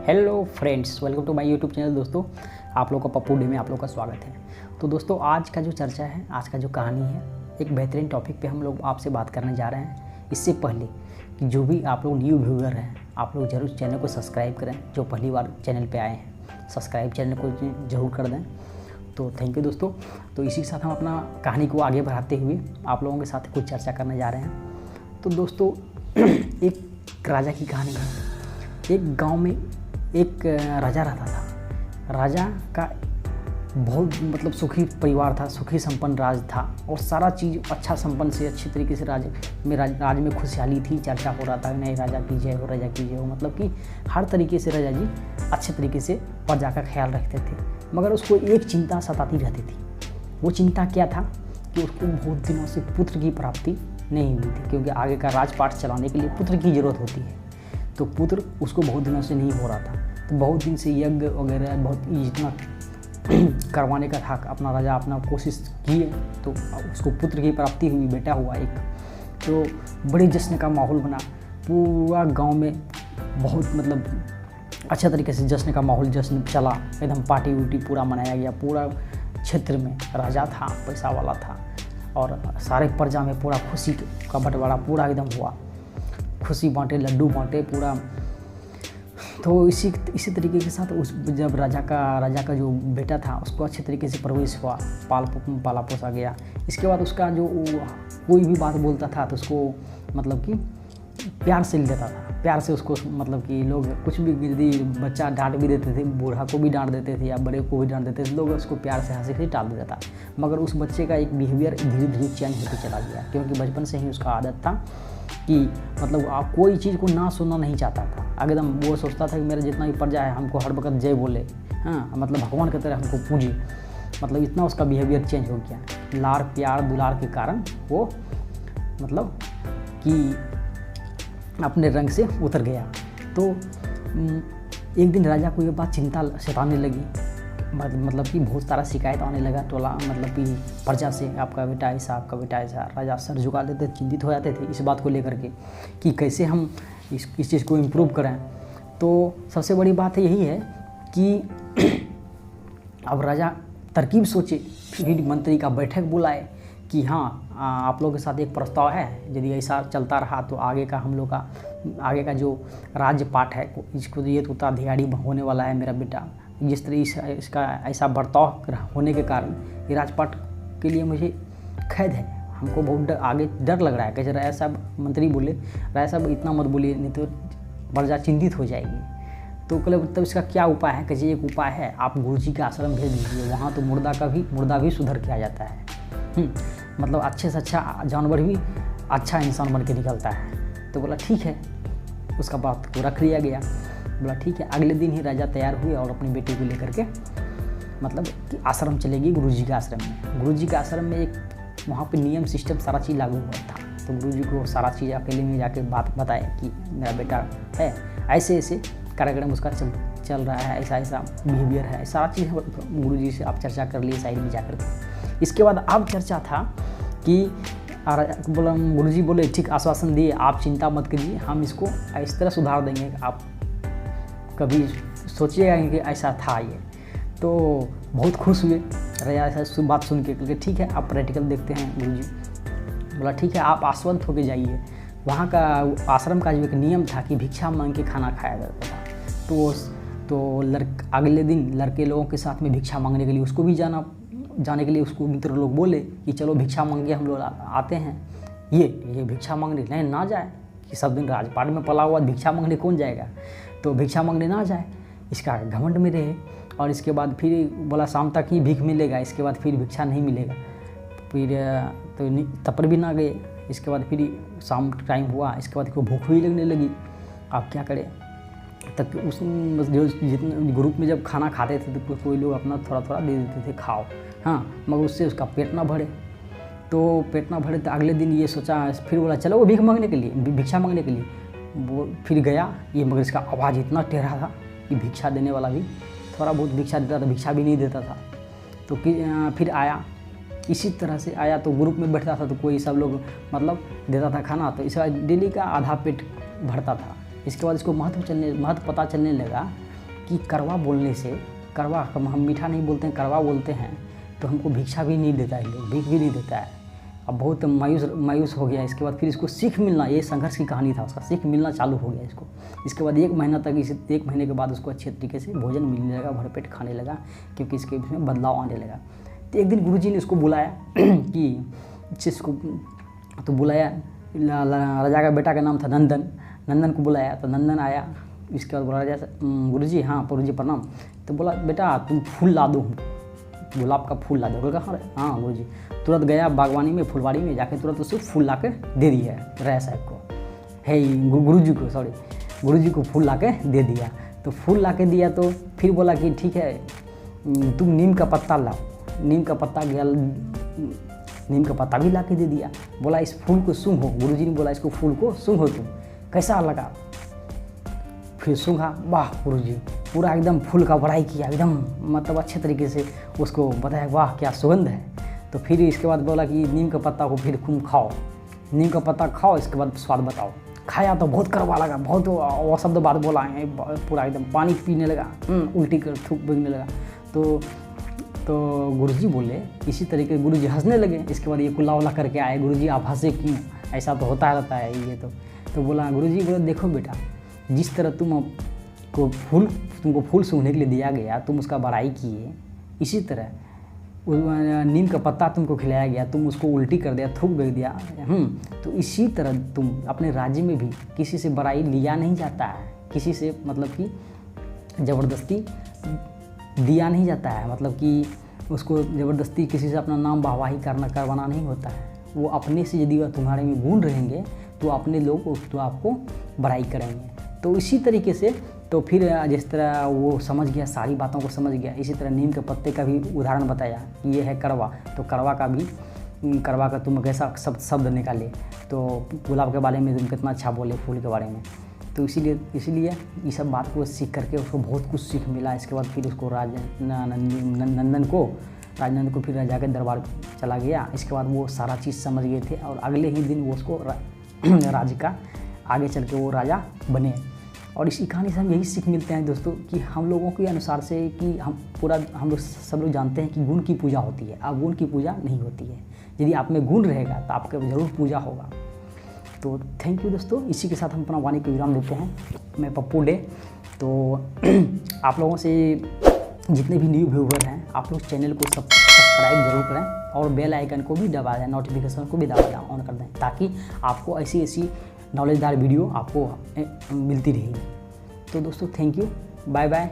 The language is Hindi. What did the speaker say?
Hello friends, welcome to my YouTube channel. दोस्तों, आप लोग का पप्पू डे में आप लोग का स्वागत है। तो दोस्तों, आज का जो चर्चा है, आज का जो कहानी है, एक बेहतरीन टॉपिक पे हम लोग आपसे बात करने जा रहे हैं। इससे पहले कि जो भी आप लोग न्यू व्यूअर हैं, आप लोग ज़रूर चैनल को सब्सक्राइब करें। जो पहली बार चैनल पर आए हैं, सब्सक्राइब चैनल को ज़रूर कर दें। तो थैंक यू दोस्तों। तो इसी के साथ हम अपना कहानी को आगे बढ़ाते हुए आप लोगों के साथ कुछ चर्चा करने जा रहे हैं। तो दोस्तों, एक राजा की कहानी है। एक गांव में एक राजा रहता था। राजा का बहुत सुखी परिवार था, सुखी संपन्न राज था और सारा चीज़ अच्छा संपन्न से अच्छी तरीके से राज में खुशहाली थी। चर्चा हो रहा था, नहीं राजा की जय हो, राजा की जय हो। मतलब कि हर तरीके से राजा जी अच्छे तरीके से प्रजा का ख्याल रखते थे। मगर उसको एक चिंता सताती रहती थी। वो चिंता क्या था कि उसको बहुत दिनों से पुत्र की प्राप्ति नहीं हुई थी, क्योंकि आगे का राजपाट चलाने के लिए पुत्र की ज़रूरत होती है। तो पुत्र उसको बहुत दिनों से नहीं हो रहा था। तो बहुत दिन से यज्ञ वगैरह बहुत जितना करवाने का था, अपना राजा अपना कोशिश किए तो उसको पुत्र की प्राप्ति हुई, बेटा हुआ एक। तो बड़े जश्न का माहौल बना पूरा गांव में। बहुत अच्छा तरीके से जश्न का माहौल जश्न चला, एकदम पार्टी उर्टी पूरा मनाया गया। पूरा क्षेत्र में राजा था, पैसा वाला था और सारे प्रजा में पूरा खुशी का बंटवारा पूरा एकदम हुआ। खुशी बांटे, लड्डू बांटे पूरा। तो इसी तरीके के साथ जब राजा का जो बेटा था उसको अच्छे तरीके से परवरिश हुआ, पाला पोसा गया। इसके बाद उसका जो कोई भी बात बोलता था तो उसको कि प्यार से लेता था। प्यार से उसको कि लोग कुछ भी, यदि बच्चा डांट भी देते थे, बूढ़ा को भी डांट देते थे या बड़े को भी डांट देते थे, लोग उसको प्यार से हंसी से टाल देता था। मगर उस बच्चे का एक बिहेवियर धीरे धीरे चेंज होते चला गया, क्योंकि बचपन से ही उसका आदत था कि आप कोई चीज़ को ना सुनना नहीं चाहता था। एकदम वो सोचता था कि मेरा जितना भी प्रजा है हमको हर वक्त जय बोले, हाँ, भगवान की तरह हमको पूजे। इतना उसका बिहेवियर चेंज हो गया। लाड़ प्यार दुलार के कारण वो कि अपने रंग से उतर गया। तो एक दिन राजा को ये बात चिंता सताने लगी। कि बहुत सारा शिकायत आने लगा टोला, कि प्रजा से, आपका बेटा ऐसा, आपका बेटा ऐसा। राजा सर झुका देते, चिंतित हो जाते थे इस बात को लेकर के कि कैसे हम इस चीज़ को इम्प्रूव करें। तो सबसे बड़ी बात यही है कि अब राजा तरकीब सोचे, फिर मंत्री का बैठक बुलाए कि हाँ, आप लोगों के साथ एक प्रस्ताव है। यदि ऐसा चलता रहा तो आगे का जो राज्य पाठ है इसको ये तो उत्तराधिकारी होने वाला है मेरा बेटा। जिस तरह इसका ऐसा बर्ताव होने के कारण ये राजपाट के लिए मुझे खैद है। हमको बहुत आगे डर लग रहा है। कैसे राजा साहब मंत्री बोले, राजा साहब इतना मत बोलिए, नहीं तो प्रजा चिंतित हो जाएगी। तो कहले तब इसका क्या उपाय है? कैसे एक उपाय है, आप गुरु जी का आश्रम भेज दीजिए, वहाँ तो मुर्दा भी सुधर किया जाता है। अच्छे से अच्छा जानवर भी अच्छा इंसान बन के निकलता है। तो बोला ठीक है, उसका बात को रख लिया गया। बोला ठीक है। अगले दिन ही राजा तैयार हुए और अपनी बेटी को लेकर के कि आश्रम चलेगी गुरुजी के आश्रम में। गुरुजी के आश्रम में एक वहाँ पे नियम सिस्टम सारा चीज़ लागू हुआ था। तो गुरुजी को सारा चीज़ अकेले में जाके बात बताए कि मेरा बेटा है, ऐसे ऐसे कार्यक्रम उसका चल रहा है, ऐसा ऐसा बिहेवियर है, सारा चीज़ गुरुजी से आप चर्चा कर लिए साइड में जाकर के। इसके बाद अब चर्चा था कि गुरुजी बोले ठीक, आश्वासन दिए, आप चिंता मत कीजिए, हम इसको इस तरह सुधार देंगे, आप कभी सोचिएगा कि ऐसा था ये। तो बहुत खुश हुए राजा ऐसा बात सुन के, क्योंकि ठीक है आप प्रैक्टिकल देखते हैं। गुरुजी बोला ठीक है, आप आश्वस्त होके जाइए। वहाँ का आश्रम का जो एक नियम था कि भिक्षा मांग के खाना खाया जाता था। तो अगले दिन लड़के लोगों के साथ में भिक्षा मांगने के लिए उसको भी जाने के लिए उसको मित्र लोग बोले कि चलो भिक्षा मांगे हम लोग आते हैं। ये भिक्षा मांगने नहीं ना जाए, कि सब दिन राजपाट में पला हुआ भिक्षा मांगने कौन जाएगा। तो भिक्षा मांगने ना जाए, इसका घमंड में रहे। और इसके बाद फिर बोला शाम तक ही भीख मिलेगा, इसके बाद फिर भिक्षा नहीं मिलेगा। फिर तो तब पर भी ना गए। इसके बाद फिर शाम टाइम हुआ, इसके बाद कोई भूख भी लगने लगी। आप क्या करें? तक उस जो जितने ग्रुप में जब खाना खाते थे तो कोई लोग अपना थोड़ा थोड़ा दे देते थे, खाओ, हाँ, मगर उससे उसका पेट ना भरे। तो अगले दिन ये सोचा, फिर बोला चलो वो भिक्षा मांगने के लिए वो फिर गया। ये मगर इसका आवाज़ इतना टेढ़ा था कि भिक्षा देने वाला भी थोड़ा बहुत भिक्षा देता था, भिक्षा भी नहीं देता था। तो फिर आया, इसी तरह से आया तो ग्रुप में बैठता था तो कोई सब लोग देता था खाना, तो इस डेली का आधा पेट भरता था। इसके बाद इसको महत्व पता चलने लगा कि कड़वा बोलने से, कड़वा हम मीठा नहीं बोलते हैं, कड़वा बोलते हैं तो हमको भिक्षा भी नहीं देता है, लोग भीख भी नहीं देता है। अब बहुत मायूस हो गया। इसके बाद फिर इसको सीख मिलना, ये संघर्ष की कहानी था उसका, सीख मिलना चालू हो गया इसको। इसके बाद 1 महीना तक, इस 1 महीने के बाद उसको अच्छे तरीके से भोजन मिलने लगा, भरपेट खाने लगा, क्योंकि इसके इसमें बदलाव आने लगा। तो एक दिन गुरुजी ने उसको बुलाया कि जिसको तो बुलाया, राजा का बेटा का नाम था नंदन को बुलाया। तो नंदन आया। इसके बाद बोला राजा गुरुजी, हाँ गुरुजी प्रणाम। तो बोला बेटा तुम फूल ला दो, गुलाब का फूल ला दो। बोला हाँ गुरुजी। तुरंत गया बागवानी में, फुलवाड़ी में जाके तुरंत उसको फूल ला के दे दिया राय साहब को, है गुरुजी को फूल ला के दे दिया। तो फूल ला के दिया तो फिर बोला कि ठीक है तुम नीम का पत्ता लाओ। नीम का पत्ता भी ला के दे दिया। बोला इस फूल को सूंघो। गुरुजी ने बोला इसको फूल को सूंघो तुम, कैसा लगा? फिर सूंघा, वाह गुरुजी, पूरा एकदम फूल का बड़ाई किया, एकदम मतलब अच्छे तरीके से उसको बताया, वाह क्या सुगंध है। तो फिर इसके बाद बोला कि नीम का पत्ता को फिर तुम खाओ, नीम का पत्ता खाओ, इसके बाद स्वाद बताओ। खाया तो बहुत कड़वा लगा, बहुत अशब्द बात बोला है, पूरा एकदम पानी पीने लगा, उल्टी कर थूक बिगने लगा। तो गुरुजी बोले, इसी तरीके गुरुजी हंसने लगे। इसके बाद ये कुल्ला उल्ला करके आए। गुरुजी आप हंसे क्यों? ऐसा तो होता रहता है ये तो बोला गुरुजी बोले देखो बेटा, जिस तरह तुमको फूल सूंघने के लिए दिया गया, तुम उसका बड़ाई किए, इसी तरह नीम का पत्ता तुमको खिलाया गया, तुम उसको उल्टी कर दिया, थूक बेच दिया। तो इसी तरह तुम अपने राज्य में भी किसी से बड़ाई लिया नहीं जाता है, किसी से मतलब कि ज़बरदस्ती दिया नहीं जाता है, मतलब कि उसको ज़बरदस्ती किसी से अपना नाम वाहवाही करवाना नहीं होता है। वो अपने से यदि तुम्हारे में गुण रहेंगे तो अपने लोग तो आपको बड़ाई करेंगे। तो इसी तरीके से तो फिर जिस तरह वो समझ गया, सारी बातों को समझ गया, इसी तरह नीम के पत्ते का भी उदाहरण बताया कि ये है कड़वा। तो कड़वा का तुम कैसा शब्द निकाले, तो गुलाब के बारे में तुम कितना अच्छा बोले, फूल के बारे में। तो इसीलिए ये सब बात को सीख करके उसको बहुत कुछ सीख मिला। इसके बाद फिर उसको राजनंदन को फिर राजा के दरबार चला गया। इसके बाद वो सारा चीज़ समझ गए थे और अगले ही दिन वो उसको राज्य का आगे चल के वो राजा बने। और इसी कहानी से हम यही सीख मिलते हैं दोस्तों कि हम लोगों के अनुसार से कि हम लोग सब लोग जानते हैं कि गुण की पूजा होती है, अब गुण की पूजा नहीं होती है। यदि आप में गुण रहेगा तो आपका ज़रूर पूजा होगा। तो थैंक यू दोस्तों, इसी के साथ हम अपना वाणी को विराम देते हैं। मैं पप्पू डे। तो आप लोगों से जितने भी न्यू व्यूवर हैं, आप लोग चैनल को सब्सक्राइब जरूर करें और बेल आइकन को भी दबा दें, नोटिफिकेशन को भी दबा दें, ऑन कर दें, ताकि आपको ऐसी नॉलेजदार वीडियो आपको मिलती रहेगी। तो दोस्तों थैंक यू, बाय बाय।